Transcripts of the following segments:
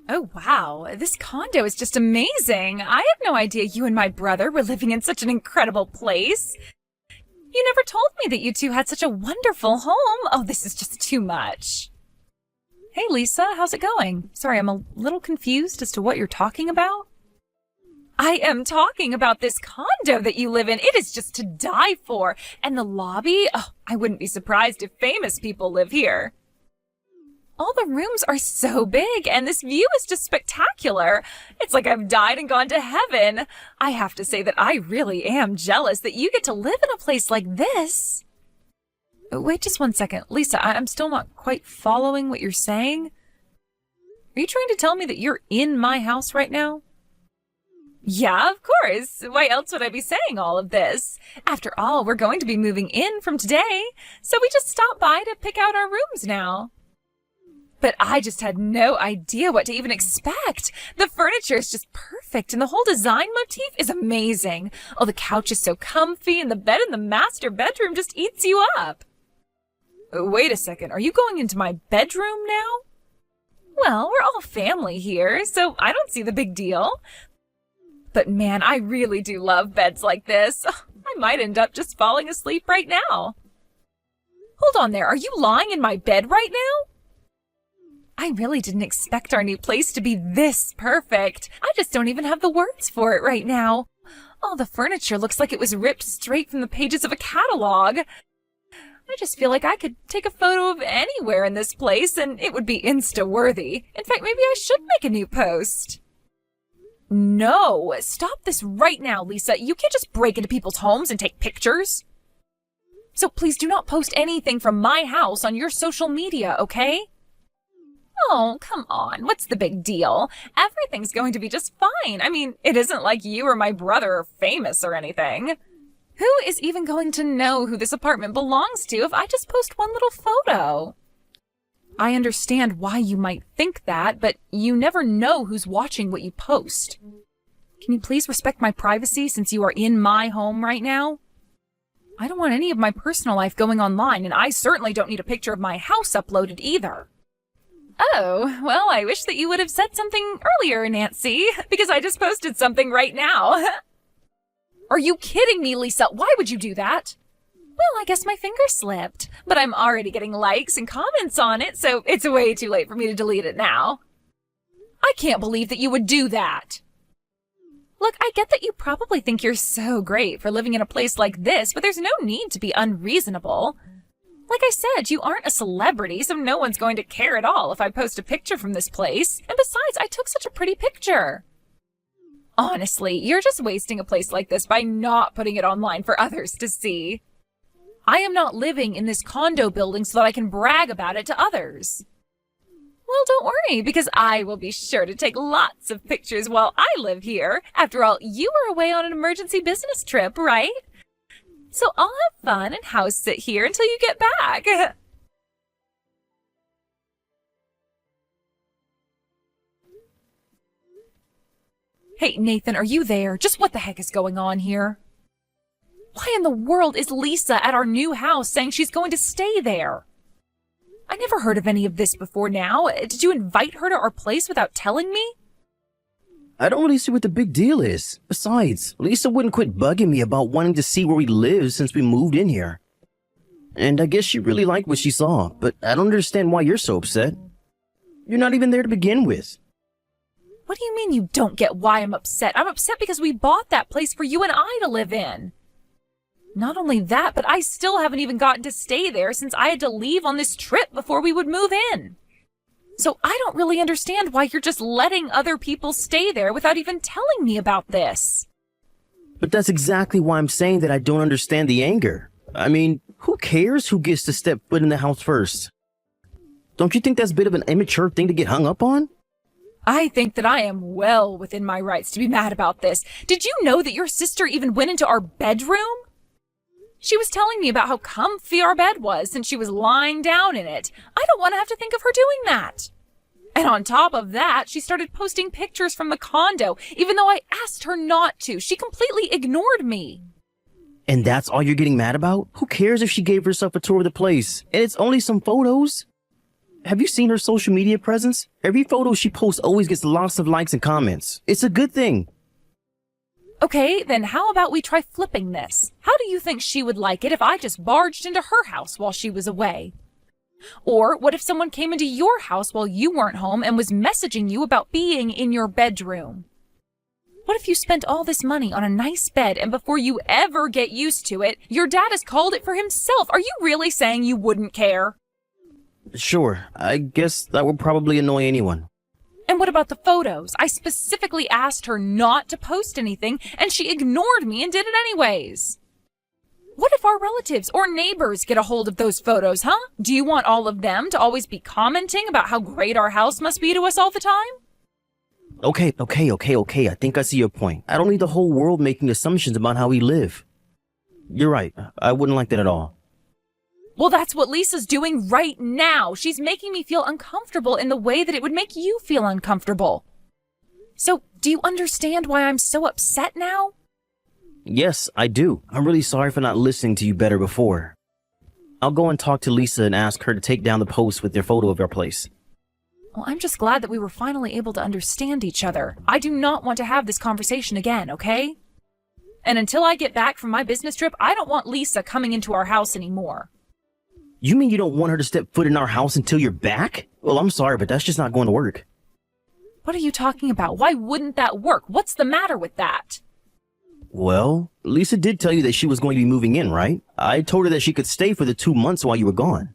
Oh, wow. This condo is just amazing. I had no idea you and my brother were living in such an incredible place. You never told me that you two had such a wonderful home. Oh, this is just too much. Hey, Lisa, how's it going? Sorry, I'm a little confused as to what you're talking about. I am talking about this condo that you live in. It is just to die for. And the lobby? Oh, I wouldn't be surprised if famous people live here. All the rooms are so big, and this view is just spectacular. It's like I've died and gone to heaven. I have to say that I really am jealous that you get to live in a place like this. Wait just one second. Lisa, I'm still not quite following what you're saying. Are you trying to tell me that you're in my house right now? Yeah, of course. Why else would I be saying all of this? After all, we're going to be moving in from today, so we just stopped by to pick out our rooms now. But I just had no idea what to even expect. The furniture is just perfect, and the whole design motif is amazing. Oh, the couch is so comfy, and the bed in the master bedroom just eats you up. Wait a second, are you going into my bedroom now? Well, we're all family here, so I don't see the big deal. But man, I really do love beds like this. I might end up just falling asleep right now. Hold on there, are you lying in my bed right now? I really didn't expect our new place to be this perfect. I just don't even have the words for it right now. All the furniture looks like it was ripped straight from the pages of a catalog. I just feel like I could take a photo of anywhere in this place and it would be Insta-worthy. In fact, maybe I should make a new post. No, stop this right now, Lisa. You can't just break into people's homes and take pictures. So please do not post anything from my house on your social media, okay? Oh, come on. What's the big deal? Everything's going to be just fine. I mean, it isn't like you or my brother are famous or anything. Who is even going to know who this apartment belongs to if I just post one little photo? I understand why you might think that, but you never know who's watching what you post. Can you please respect my privacy since you are in my home right now? I don't want any of my personal life going online, and I certainly don't need a picture of my house uploaded either. Oh, well, I wish that you would have said something earlier, Nancy, because I just posted something right now. Are you kidding me, Lisa? Why would you do that? Well, I guess my finger slipped, but I'm already getting likes and comments on it, so it's way too late for me to delete it now. I can't believe that you would do that. Look, I get that you probably think you're so great for living in a place like this, but there's no need to be unreasonable. Like I said, you aren't a celebrity, so no one's going to care at all if I post a picture from this place. And besides, I took such a pretty picture. Honestly, you're just wasting a place like this by not putting it online for others to see. I am not living in this condo building so that I can brag about it to others. Well, don't worry, because I will be sure to take lots of pictures while I live here. After all, you were away on an emergency business trip, right? So I'll have fun and house sit here until you get back. Hey, Nathan, are you there? Just what the heck is going on here? Why in the world is Lisa at our new house saying she's going to stay there? I never heard of any of this before now. Did you invite her to our place without telling me? I don't really see what the big deal is. Besides, Lisa wouldn't quit bugging me about wanting to see where we live since we moved in here. And I guess she really liked what she saw, but I don't understand why you're so upset. You're not even there to begin with. What do you mean you don't get why I'm upset? I'm upset because we bought that place for you and I to live in. Not only that, but I still haven't even gotten to stay there since I had to leave on this trip before we would move in. So I don't really understand why you're just letting other people stay there without even telling me about this. But that's exactly why I'm saying that I don't understand the anger. I mean, who cares who gets to step foot in the house first? Don't you think that's a bit of an immature thing to get hung up on? I think that I am well within my rights to be mad about this. Did you know that your sister even went into our bedroom? She was telling me about how comfy our bed was since she was lying down in it. I don't want to have to think of her doing that. And on top of that, she started posting pictures from the condo, even though I asked her not to. She completely ignored me. And that's all you're getting mad about? Who cares if she gave herself a tour of the place? And it's only some photos. have you seen her social media presence? Every photo she posts always gets lots of likes and comments. It's a good thing. Okay, then how about we try flipping this? How do you think she would like it if I just barged into her house while she was away? Or what if someone came into your house while you weren't home and was messaging you about being in your bedroom? What if you spent all this money on a nice bed and before you ever get used to it, your dad has called it for himself? Are you really saying you wouldn't care? Sure, I guess that would probably annoy anyone. And what about the photos? I specifically asked her not to post anything, and she ignored me and did it anyways. What if our relatives or neighbors get a hold of those photos, huh? Do you want all of them to always be commenting about how great our house must be to us all the time? Okay. I think I see your point. I don't need the whole world making assumptions about how we live. You're right. I wouldn't like that at all. Well, that's what Lisa's doing right now. She's making me feel uncomfortable in the way that it would make you feel uncomfortable. So, do you understand why I'm so upset now? Yes, I do. I'm really sorry for not listening to you better before. I'll go and talk to Lisa and ask her to take down the post with their photo of our place. Well, I'm just glad that we were finally able to understand each other. I do not want to have this conversation again, okay? And until I get back from my business trip, I don't want Lisa coming into our house anymore. You mean you don't want her to step foot in our house until you're back? Well, I'm sorry, but that's just not going to work. What are you talking about? Why wouldn't that work? What's the matter with that? Well, Lisa did tell you that she was going to be moving in, right? I told her that she could stay for the 2 months while you were gone.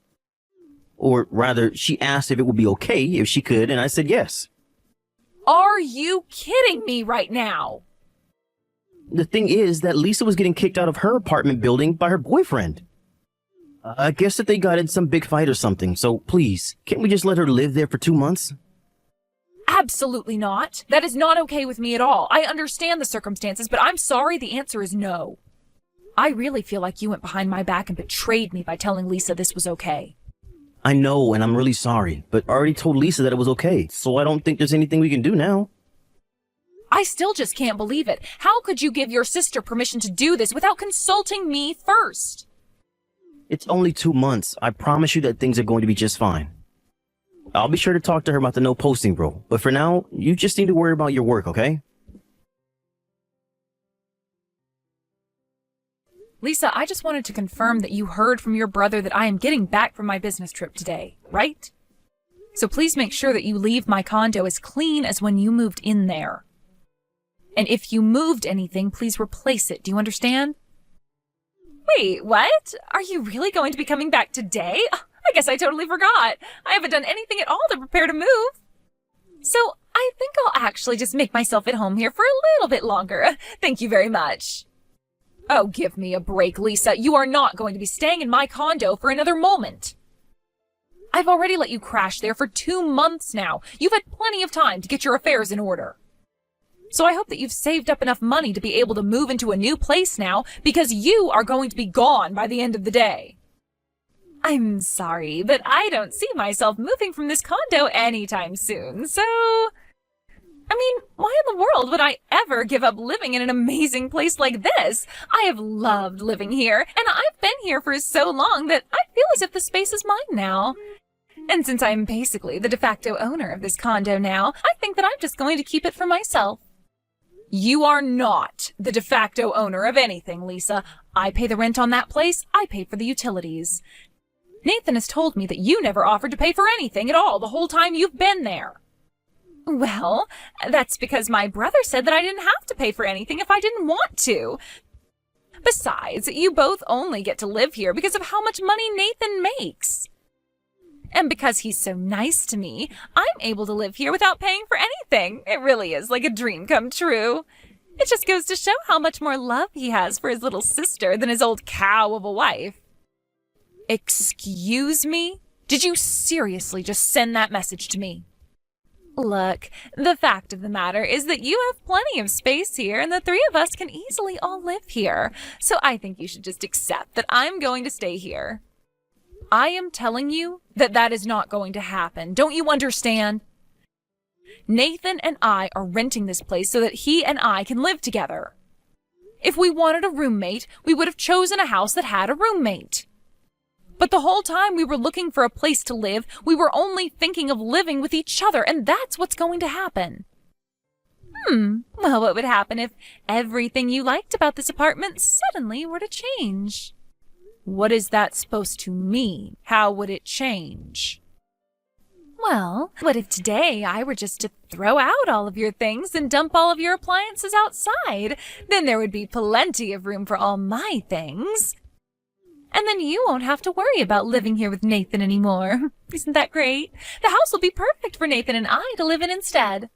Or rather, she asked if it would be okay if she could, and I said yes. Are you kidding me right now? The thing is that Lisa was getting kicked out of her apartment building by her boyfriend. I guess that they got in some big fight or something, so please, can't we just let her live there for 2 months? Absolutely not. That is not okay with me at all. I understand the circumstances, but I'm sorry, the answer is no. I really feel like you went behind my back and betrayed me by telling Lisa this was okay. I know, and I'm really sorry, but I already told Lisa that it was okay, so I don't think there's anything we can do now. I still just can't believe it. How could you give your sister permission to do this without consulting me first? It's only 2 months. I promise you that things are going to be just fine. I'll be sure to talk to her about the no posting rule, but for now, you just need to worry about your work, okay? Lisa, I just wanted to confirm that you heard from your brother that I am getting back from my business trip today, right? So please make sure that you leave my condo as clean as when you moved in there. And if you moved anything, please replace it. Do you understand? Wait, what? Are you really going to be coming back today? I guess I totally forgot. I haven't done anything at all to prepare to move. So I think I'll actually just make myself at home here for a little bit longer. Thank you very much. Oh, give me a break, Lisa. You are not going to be staying in my condo for another moment. I've already let you crash there for 2 months now. You've had plenty of time to get your affairs in order. So I hope that you've saved up enough money to be able to move into a new place now, because you are going to be gone by the end of the day. I'm sorry, but I don't see myself moving from this condo anytime soon, so... I mean, why in the world would I ever give up living in an amazing place like this? I have loved living here, and I've been here for so long that I feel as if the space is mine now. And since I'm basically the de facto owner of this condo now, I think that I'm just going to keep it for myself. You are not the de facto owner of anything, Lisa. I pay the rent on that place. I pay for the utilities. Nathan has told me that you never offered to pay for anything at all the whole time you've been there. Well, that's because my brother said that I didn't have to pay for anything if I didn't want to. Besides, you both only get to live here because of how much money Nathan makes. And because he's so nice to me, I'm able to live here without paying for anything. It really is like a dream come true. It just goes to show how much more love he has for his little sister than his old cow of a wife. Excuse me? Did you seriously just send that message to me? Look, the fact of the matter is that you have plenty of space here and the three of us can easily all live here. So I think you should just accept that I'm going to stay here. I am telling you that that is not going to happen. Don't you understand? Nathan and I are renting this place so that he and I can live together. If we wanted a roommate, we would have chosen a house that had a roommate. But the whole time we were looking for a place to live, we were only thinking of living with each other, and that's what's going to happen. Well, what would happen if everything you liked about this apartment suddenly were to change? What is that supposed to mean? How would it change? Well, what if today I were just to throw out all of your things and dump all of your appliances outside? Then there would be plenty of room for all my things. And then you won't have to worry about living here with Nathan anymore. Isn't that great? The house will be perfect for Nathan and I to live in instead.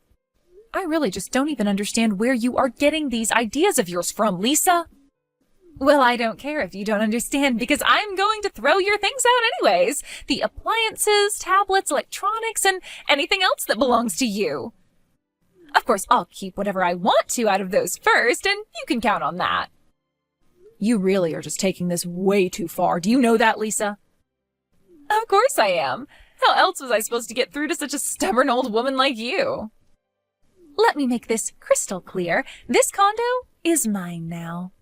I really just don't even understand where you are getting these ideas of yours from, Lisa. Well, I don't care if you don't understand, because I'm going to throw your things out anyways. The appliances, tablets, electronics, and anything else that belongs to you. Of course, I'll keep whatever I want to out of those first, and you can count on that. You really are just taking this way too far. Do you know that, Lisa? Of course I am. How else was I supposed to get through to such a stubborn old woman like you? Let me make this crystal clear. This condo is mine now.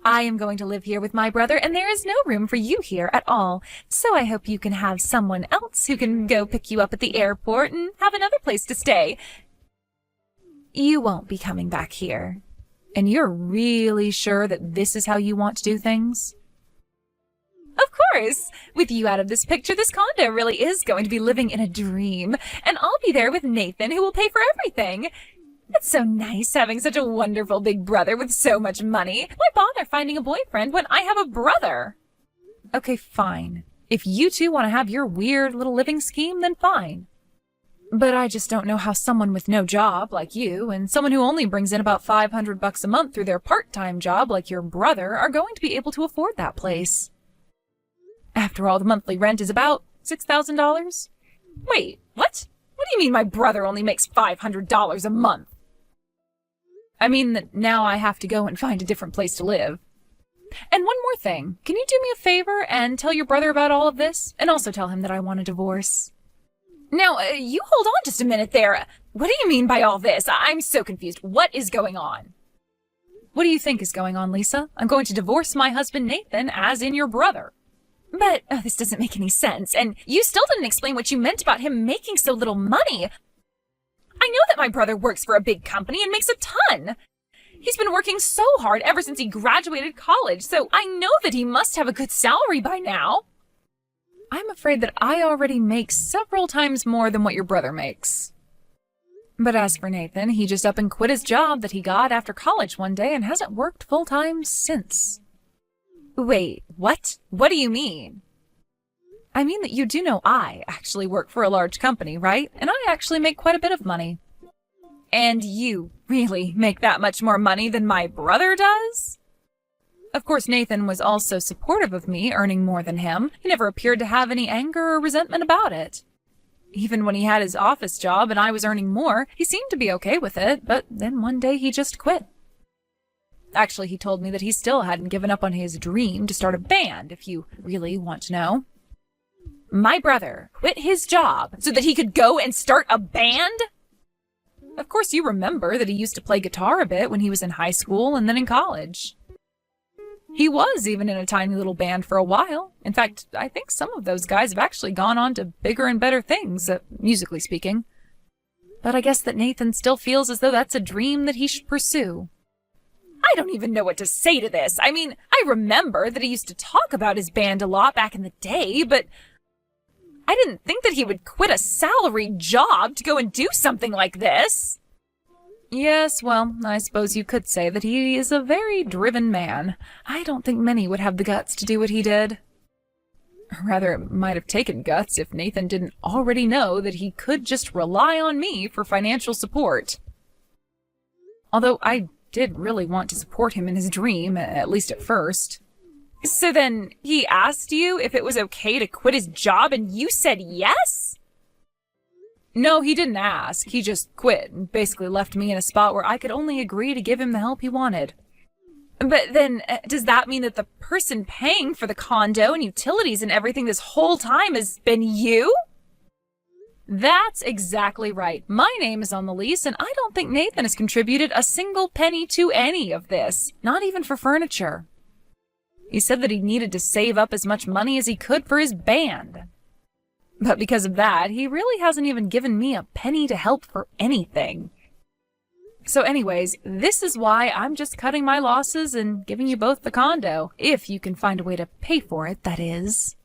I am going to live here with my brother, and there is no room for you here at all. So I hope you can have someone else who can go pick you up at the airport and have another place to stay. You won't be coming back here. And you're really sure that this is how you want to do things? Of course! With you out of this picture, this condo really is going to be living in a dream. And I'll be there with Nathan, who will pay for everything. It's so nice having such a wonderful big brother with so much money. Why bother finding a boyfriend when I have a brother? Okay, fine. If you two want to have your weird little living scheme, then fine. But I just don't know how someone with no job like you and someone who only brings in about $500 a month through their part-time job like your brother are going to be able to afford that place. After all, the monthly rent is about $6,000. Wait, what? What do you mean my brother only makes $500 a month? I mean that now I have to go and find a different place to live. And one more thing, can you do me a favor and tell your brother about all of this? And also tell him that I want a divorce. Now, you hold on just a minute there. What do you mean by all this? I'm so confused. What is going on? What do you think is going on, Lisa? I'm going to divorce my husband, Nathan, as in your brother. But this doesn't make any sense, and you still didn't explain what you meant about him making so little money. I know that my brother works for a big company and makes a ton. He's been working so hard ever since he graduated college, so I know that he must have a good salary by now. I'm afraid that I already make several times more than what your brother makes. But as for Nathan, he just up and quit his job that he got after college one day and hasn't worked full-time since. Wait, what? What do you mean? I mean that you do know I actually work for a large company, right? And I actually make quite a bit of money. And you really make that much more money than my brother does? Of course, Nathan was also supportive of me earning more than him. He never appeared to have any anger or resentment about it. Even when he had his office job and I was earning more, he seemed to be okay with it, but then one day he just quit. Actually, he told me that he still hadn't given up on his dream to start a band, if you really want to know. My brother quit his job so that he could go and start a band? Of course, you remember that he used to play guitar a bit when he was in high school and then in college. He was even in a tiny little band for a while. In fact, I think some of those guys have actually gone on to bigger and better things, musically speaking. But I guess that Nathan still feels as though that's a dream that he should pursue. I don't even know what to say to this. I mean, I remember that he used to talk about his band a lot back in the day, but I didn't think that he would quit a salaried job to go and do something like this. Yes, well, I suppose you could say that he is a very driven man. I don't think many would have the guts to do what he did. Rather, it might have taken guts if Nathan didn't already know that he could just rely on me for financial support. Although I did really want to support him in his dream, at least at first. So then, he asked you if it was okay to quit his job and you said yes? No, he didn't ask. He just quit and basically left me in a spot where I could only agree to give him the help he wanted. But then, does that mean that the person paying for the condo and utilities and everything this whole time has been you? That's exactly right. My name is on the lease, and I don't think Nathan has contributed a single penny to any of this, not even for furniture. He said that he needed to save up as much money as he could for his band. But because of that, he really hasn't even given me a penny to help for anything. So anyways, this is why I'm just cutting my losses and giving you both the condo, if you can find a way to pay for it, that is.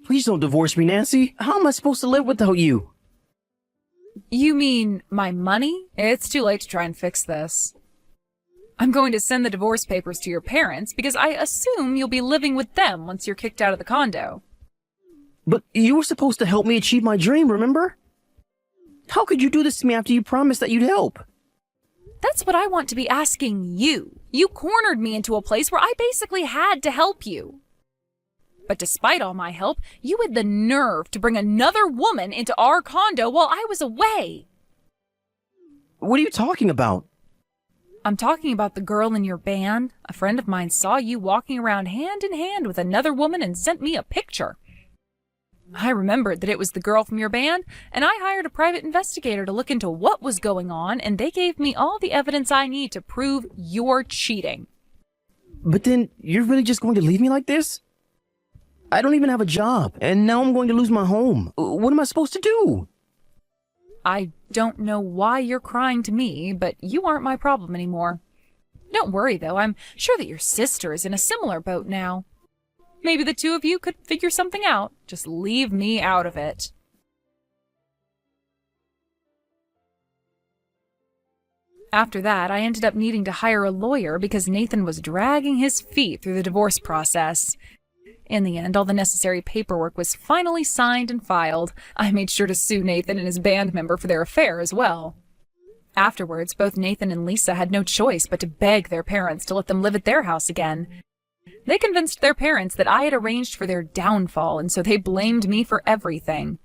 Please don't divorce me, Nancy. How am I supposed to live without you? You mean my money? It's too late to try and fix this. I'm going to send the divorce papers to your parents because I assume you'll be living with them once you're kicked out of the condo. But you were supposed to help me achieve my dream, remember? How could you do this to me after you promised that you'd help? That's what I want to be asking you. You cornered me into a place where I basically had to help you. But despite all my help, you had the nerve to bring another woman into our condo while I was away. What are you talking about? I'm talking about the girl in your band. A friend of mine saw you walking around hand in hand with another woman and sent me a picture. I remembered that it was the girl from your band, and I hired a private investigator to look into what was going on, and they gave me all the evidence I need to prove you're cheating. But then, you're really just going to leave me like this? I don't even have a job, and now I'm going to lose my home. What am I supposed to do? I don't know why you're crying to me, but you aren't my problem anymore. Don't worry, though. I'm sure that your sister is in a similar boat now. Maybe the two of you could figure something out. Just leave me out of it. After that, I ended up needing to hire a lawyer because Nathan was dragging his feet through the divorce process. In the end, all the necessary paperwork was finally signed and filed. I made sure to sue Nathan and his band member for their affair as well. Afterwards, both Nathan and Lisa had no choice but to beg their parents to let them live at their house again. They convinced their parents that I had arranged for their downfall, and so they blamed me for everything.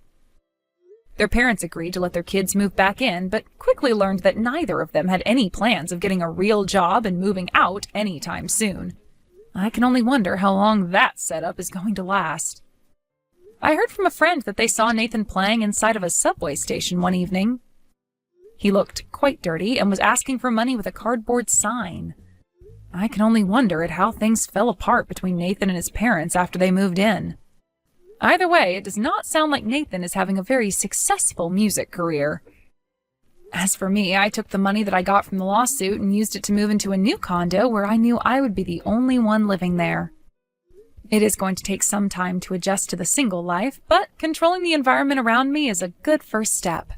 Their parents agreed to let their kids move back in, but quickly learned that neither of them had any plans of getting a real job and moving out anytime soon. I can only wonder how long that setup is going to last. I heard from a friend that they saw Nathan playing inside of a subway station one evening. He looked quite dirty and was asking for money with a cardboard sign. I can only wonder at how things fell apart between Nathan and his parents after they moved in. Either way, it does not sound like Nathan is having a very successful music career. As for me, I took the money that I got from the lawsuit and used it to move into a new condo where I knew I would be the only one living there. It is going to take some time to adjust to the single life, but controlling the environment around me is a good first step.